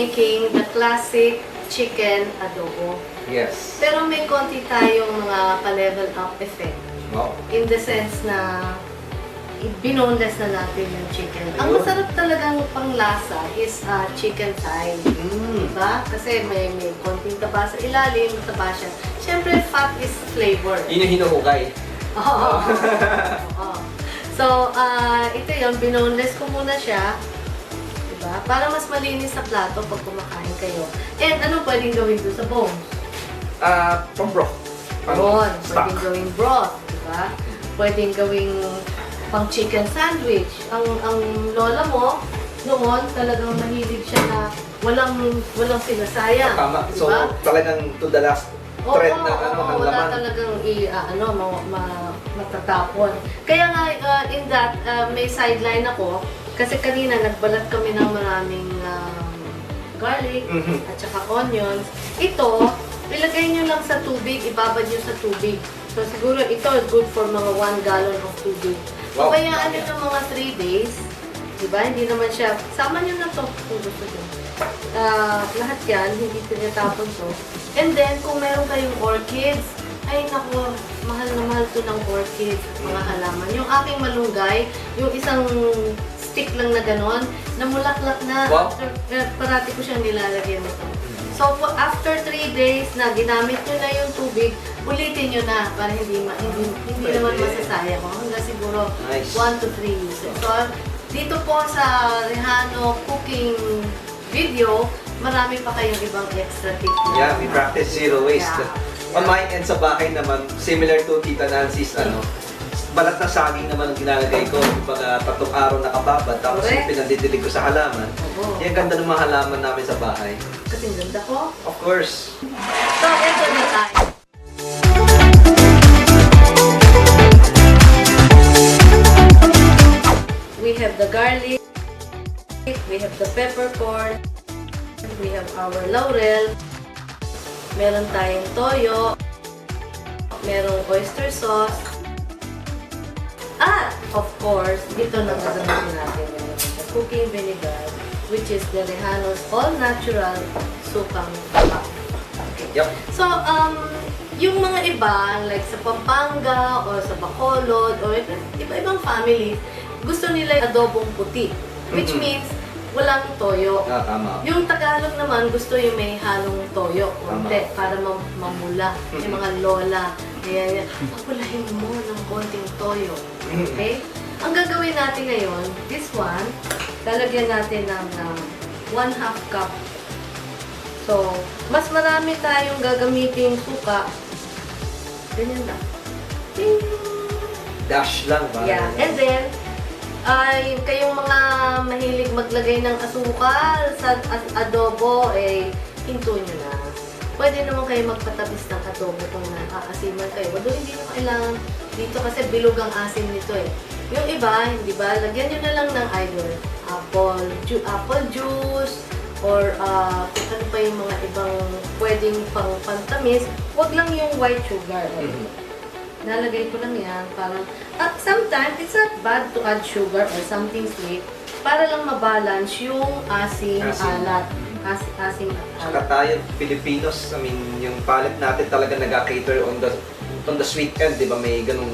making the classic chicken adobo. Yes. Pero may konti tayong mga pa-level up effect. Wow. In the sense na binoneless na natin yung chicken. Ang masarap talagang panglasa is chicken thigh. Diba? Kasi may konting taba sa ilalim, mataba siya. Siyempre, fat is flavor. Yun yung hinuhukay. Oo. Oo. So, ito yun, binoneless ko muna siya. Diba? Para mas malinis sa plato pag kumakain kayo. And ano pwedeng gawin doon sa bones? From broth. Yun, Stock. pwedeng gawing broth, diba? Pwedeng gawing pang chicken sandwich. Ang lola mo, noon talagang mahilig siya na walang sinasayang. Tama. Diba? So, talagang to the last thread ng ng wala laman. talagang matatapon. Kaya nga, in that, may sideline ako. Kasi kanina, nagbalat kami ng maraming garlic at saka onions. Ito, ilagay nyo lang sa tubig, ibabad nyo sa tubig. So, siguro ito good for mga 1 gallon of tubig. So, Wow. bayaan nyo ng mga 3 days. Diba? Hindi naman siya, sama nyo na to kung gusto nyo. Lahat yan, hindi tinatapon to. And then, kung meron kayong orchids, ay naku, mahal na mahal to ng orchids at mga halaman. Yung aking malunggay, yung isang stick lang na ganon, namulaklak na. Wow. Parati ko siyang nilalagyan nito. So, after 3 days na ginamit nyo na yung tubig, ulitin nyo na para hindi naman masasayang. Hanggang siguro Nice. 1 to 3 uses. So, dito po sa Rehano cooking video, marami pa kayong ibang extra tip. Yeah, we practice zero waste. Yeah. On my end sa bahay naman, similar to Tita Nancy's, balat na saging naman ang ginalagay ko. Kumbaga, 3 araw nakababad. Tapos Correct. yung pinandidilig ko sa halaman. Oo. Yung ganda ng mga halaman namin sa bahay. Kasi ang ganda ko. Of course. So, ito na tayo. We have the garlic, we have the peppercorn, we have our laurel, meron tayong toyo, merong oyster sauce, at of course, ito na gagamitin natin yung the cooking vinegar, which is the Rehano's all-natural sukang taba. Yep. So, yung mga iba, like sa Pampanga or sa Bacolod or iba-ibang families, gusto nila yung adobong puti. Which means, walang toyo. Tama. Yung Tagalog naman, gusto yung may halong toyo. Konti, para mamula. Yung mga lola. Ayan, papulahin mo ng konting toyo. Okay? Ang gagawin natin ngayon, this one, lalagyan natin ng 1/2 cup. So, mas marami tayong gagamiting suka. Ganyan lang. Ting! Dash lang ba? Yeah. And then, kayong mga mahilig maglagay ng asukal sa adobo, hinto nyo na. Pwede naman kayo magpatabis ng adobo kung naaasiman kayo. Although hindi nyo kailangan dito kasi bilog ang asin nito eh. Yung iba, hindi ba, lagyan nyo na lang ng either apple juice, or kung ano pa yung mga ibang pwedeng pantamis, huwag lang yung white sugar. Nalagay ko lang yan. Parang, sometimes, it's not bad to add sugar or something sweet para lang mabalance yung asim, alat. Asim at Saka alat. tayo, Filipinos, I mean, yung palate natin talaga nag-cater on the sweet end, di ba? May ganung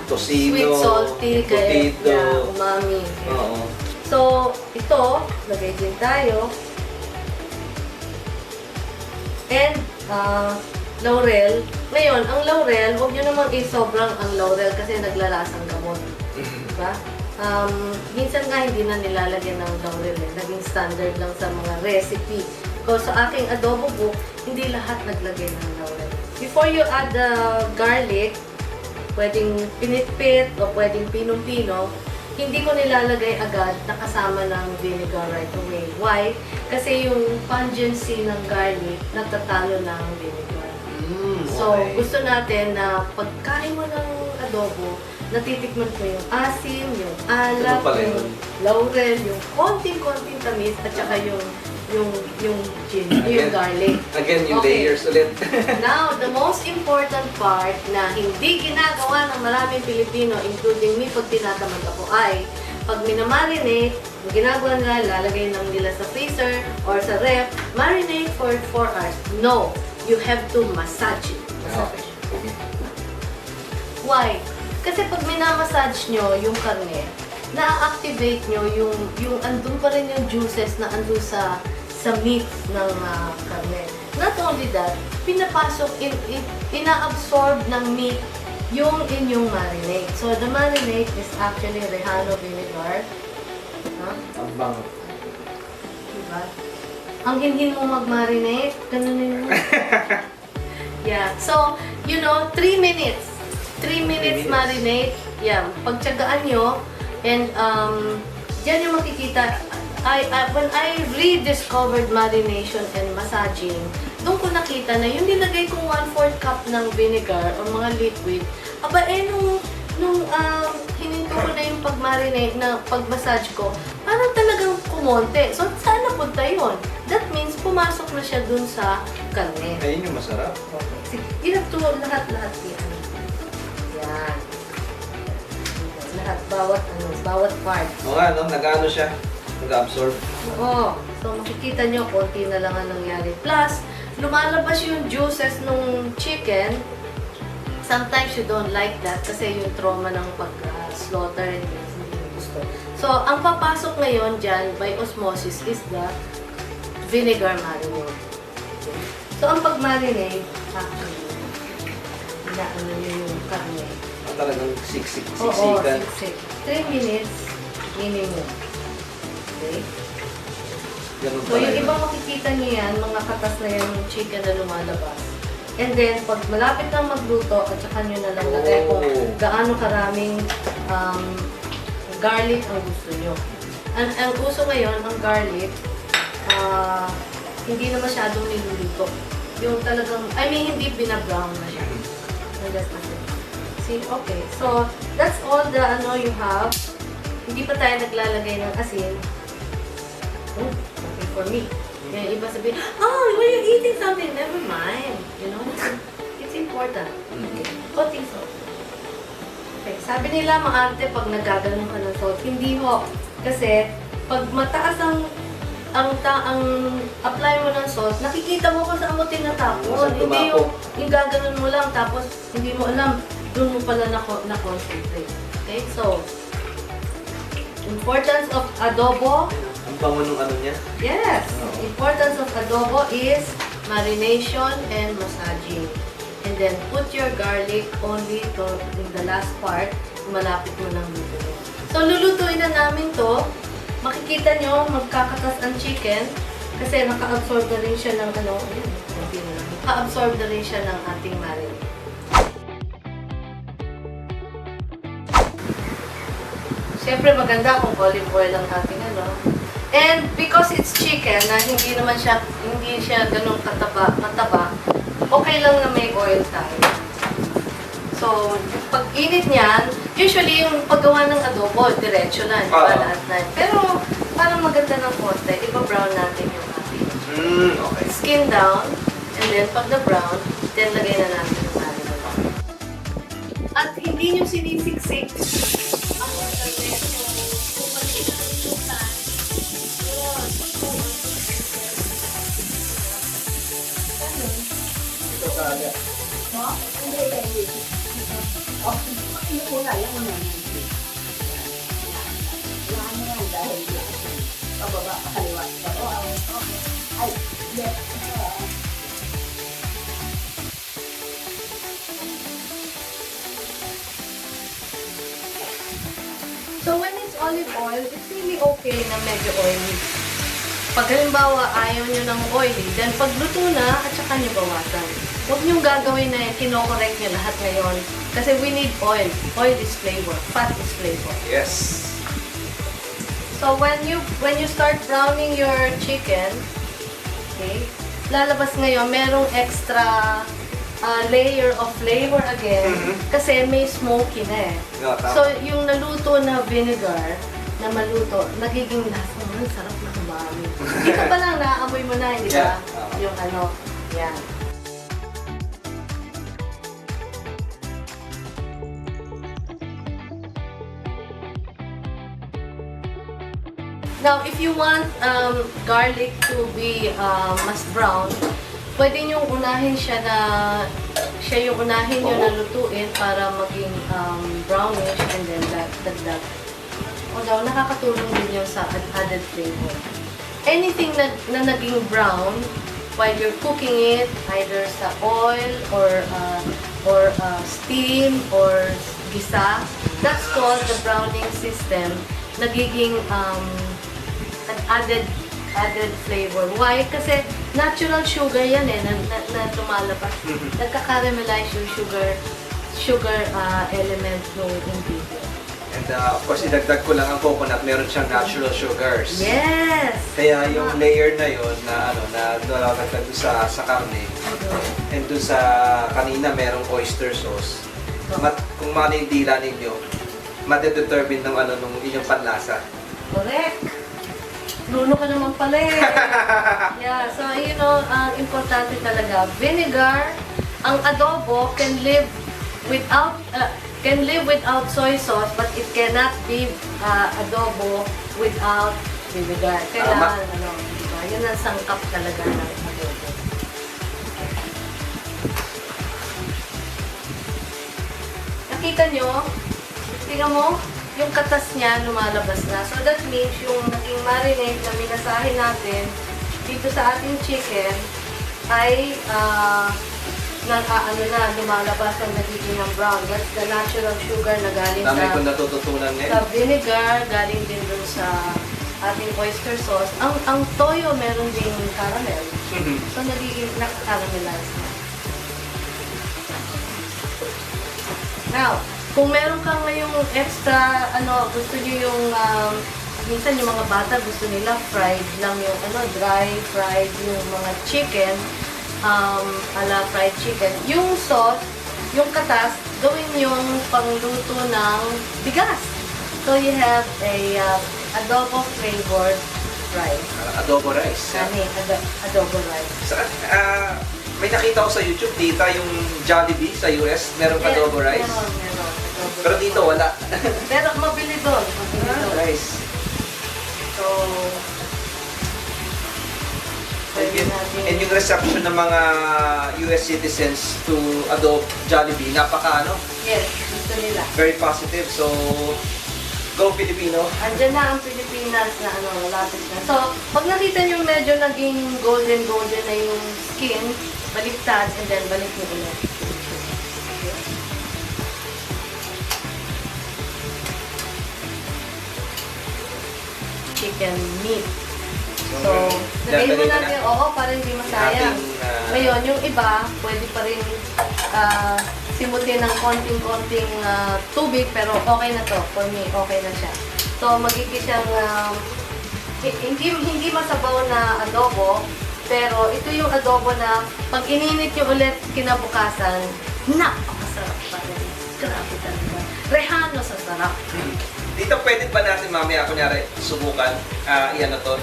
tocino, Sweet, salty, potato. umami. Oo. So, ito, lagay din tayo. And, laurel. Ngayon, ang laurel, huwag nyo namang sobrang ang laurel kasi naglalasang gamot. Diba? Minsan nga hindi na nilalagyan ng laurel eh. Naging standard lang sa mga recipe. Because sa aking adobo book, hindi lahat naglagay ng laurel. Before you add the garlic, pwedeng pinitpit o pwedeng pinong-pino, hindi ko nilalagay agad na kasama ng vinegar right away. Why? Kasi yung pungency ng garlic natatalo ng vinegar. So, gusto natin na pagkain mo ng adobo, natitikman ko yung asim, yung alat, yung laurel, yung konting-konting tamis, at saka yung garlic. Again, yung layers ulit. Now, the most important part na hindi ginagawa ng maraming Pilipino, including me pag tinatamad ako, ay pag minamarinate, Ang ginagawa nila, lalagay lang nila sa freezer or sa ref, marinate for 4 hours. No, you have to massage it. Massage. Okay. Why? Kasi pag minamassage nyo yung karne, na-activate nyo yung andun pa rin yung juices na andun sa meat ng karne. Not only that, pinapasok, ina-absorb ng meat yung inyong marinade. So, the marinade is actually Rehano vinegar. Ang bango. Diba? Ang hinhin mo mag-marinate, ganunin mo. Yeah. So, 3 minutes. 3 minutes marinate. Yeah. Pagtsagaan nyo, and dyan yung makikita, when I rediscovered marination and massaging, doon ko nakita na yung nilagay kong 1/4 cup ng vinegar o mga liquid, nung hininto ko na yung pag-marinate na pag-massage ko, parang talagang kumonte. So, saan napunta yun? That means, pumasok na siya dun sa karne. Ayun yung masarap. Okay. You have to lahat-lahat yan. Yan. Lahat, bawat part. O nga, no? Nag-ano siya? Nag-absorb. Oo. So, makikita nyo, konti na lang ang nangyari. Plus, lumalabas yung juices nung chicken. Sometimes you don't like that kasi yung trauma ng pag-slaughter hindi mo gusto. So, ang papasok ngayon dyan by osmosis is the vinegar marinade. Okay. So, ang pag-marinade, actually, inaano nyo yung karne. Talagang Oo, siksikan. siksik. 3 minutes minimum. Okay? Ganun So, pala yung yun. iba makikita niyo yan, mga katas na yan yung chicken na lumalabas. And then, pag malapit na magluto, at saka nyo na lang lagay kung gaano karaming garlic ang gusto nyo. Ang uso ngayon, ang garlic, hindi na masyadong niluluto. Yung talagang, hindi binabrown na siya. And that's it. See, okay. So, that's all the you have. Hindi pa tayo naglalagay ng asin. Oh, okay for me. Yung iba sabihin, oh, when you're eating something, never mind. It's important. Okay. Konting salt. Okay. Sabi nila, maarte pag nagaganon ka ng salt. Hindi ho. Kasi, pag mataas ang apply mo ng salt, nakikita mo kung saan mo tinatapon. Hindi yung gaganon mo lang, tapos hindi mo alam, doon mo pala na-concentrate. Okay? So, importance of adobo. Ang bango nung ano niya. Yes. Importance of adobo is marination and massaging. And then put your garlic only in the last part, malapit mo ng lutuin. So lulutuin na namin to. Makikita nyo, magkakatas ang chicken kasi naka-absorb na rin siya ng naka-absorb na rin siya ng ating marinade. Siyempre maganda kung olive oil ang ating And because it's chicken na hindi siya ganun mataba, okay lang na may oil tayo. So, pag init niyan, usually yung paggawa ng adobo, diretso na, di ba, lahat na. Pero, parang maganda ng konti, iba-brown natin yung ating. Okay. Skin down, and then pag na-brown, then lagay na natin yung marinade. At hindi nyo sinisiksik ang karne. So, kung magkita Ito talaga. So when it's olive oil, it's really okay na medyo oily. Pag halimbawa ayaw nyo ng oily, then pag luto na, at saka nyo bawasan. Huwag nyo gagawin na kinokorek nyo lahat ngayon. Kasi we need oil. Oil is flavor. Fat is flavor. Yes. So when you start browning your chicken, okay, lalabas ngayon, merong extra layer of flavor again kasi may smoky na eh. Yeah, tama. So yung naluto na vinegar na maluto, nagiging lasa mo, sarap na umami. Hindi ka pa lang naamoy mo na, di ba? Yeah. Yung yan. Now, if you want garlic to be mas brown, pwede nyo unahin siya yung unahin nyo na lutuin para maging brownish and then dagdag. Although, nakakatulong din yun sa added flavor. Anything na naging brown, while you're cooking it, either sa oil or steam or gisa, that's called the browning system. Nagiging an added flavor. Why? Kasi natural sugar yan na lumalabas. Nagka-caramelize yung sugar element ng ingredient. And of course, idagdag ko lang ang coconut, meron siyang natural sugars. Yes! Kaya yung layer na yon na nalagdag doon sa karne, and doon sa kanina merong oyster sauce. Kung ano yung dila ninyo, matidetermine ng nung inyong panlasa. Correct! Bruno ka naman pala eh. Yeah, so importante talaga. Vinegar, ang adobo can live without soy sauce, but it cannot be adobo without vinegar. Kailangan, diba? Yun ang sangkap talaga ng adobo. Nakita nyo? Tingnan mo? Yung katas niya lumalabas na. So that means yung naging marinade na minasahe natin dito sa ating chicken ay lumalabas ang nagiging ng brown. That's the natural sugar na galing Dami kong natututunan ngayon. sa vinegar, galing din dun sa ating oyster sauce. Ang toyo meron ding caramel. So nagiging naka-caramelize na. Now, kung meron kang ngayong extra, gusto nyo yung, minsan yung mga bata gusto nila fried lang yung, dry fried yung mga chicken, ala fried chicken. Yung sauce, yung katas, gawin yung pangluto ng bigas. So you have a adobo flavored rice. Adobo rice. Adobo rice. May nakita ko sa YouTube, dito yung Jollibee sa US, merong adobo rice. Meron. Adobo Pero rice. dito wala. Pero mabili doon. Rice. So, And yung reception ng mga US citizens to adopt Jollibee, yes, gusto nila. very positive. So, go Filipino. Andiyan na ang Pilipinas na malapit na. So, pag nakita nyo medyo naging golden na yung skin, baliktad and then balik nyo ulit. Chicken meat. So, lagay mo natin, para hindi masayang. Ngayon, yung iba, pwede pa rin simutin ng konting-konting tubig, pero okay na to. For me, okay na siya. So, magiging siyang hindi masabaw na adobo, pero ito yung adobo na pag ininit nyo ulit kinabukasan, napakasarap pa rin. Grabe talaga. Rehano sa sarap. Dito pwede ba natin mamaya, kunyari, subukan, iyan na to.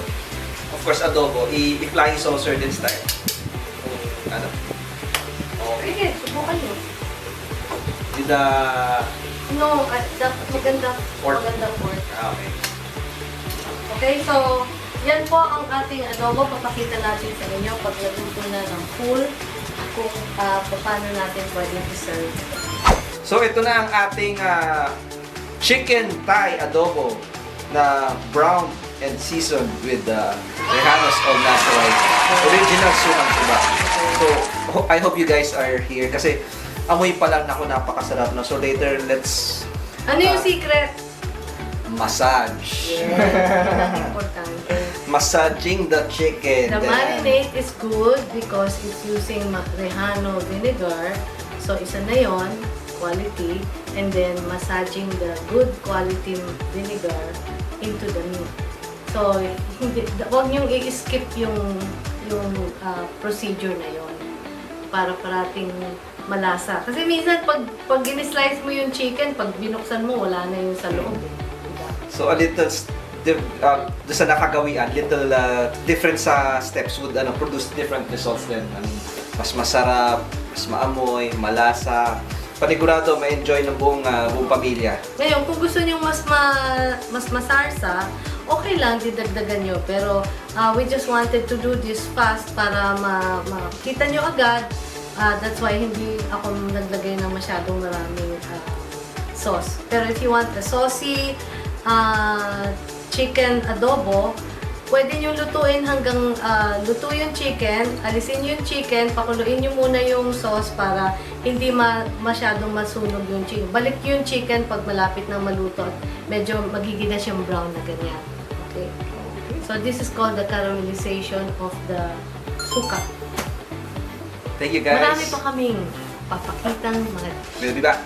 Of course, adobo, i-flying saucer din style. Okay. Sige, subukan nyo. With the... No, maganda pork. Okay. Okay, so, yan po ang ating adobo. Papakita natin sa inyo pag naluto na ng full kung paano natin pwedeng i-serve. So, ito na ang ating chicken Thai adobo na brown and seasoned with Rehanos All Natural Original Suhang Tuba. So, I hope you guys are here kasi amoy pa lang ako napakasarap na. So, later, let's... Ano yung secret? Massage. Yes, importante. Massaging the chicken. The marinade is good because it's using Rehano vinegar. So, isa na yon, quality. And then, massaging the good quality vinegar into the meat. So, huwag niyong i-skip yung procedure na yon para parating malasa. Kasi minsan, pag ginislice mo yung chicken, pag binuksan mo, wala na yung sa loob. Diba? So, a little... doon sa nakagawian, little different sa steps would produce different results din. Mas masarap, mas maamoy, malasa. panigurado ma-enjoy ng buong pamilya. Ngayon, kung gusto niyo mas masarsa, okay lang, didagdagan nyo. Pero we just wanted to do this fast para makita nyo agad. That's why hindi ako naglagay ng masyadong maraming sauce. Pero if you want the saucy chicken adobo, pwede nyo lutuin hanggang luto yung chicken, alisin yung chicken, pakuluin nyo muna yung sauce para hindi masyadong masunog yung chicken. Balik yung chicken pag malapit na maluto at medyo magiging na siyang brown na ganyan. Okay? So this is called the caramelization of the suka. Thank you guys. Marami pa kaming papakitang mga We'll be back.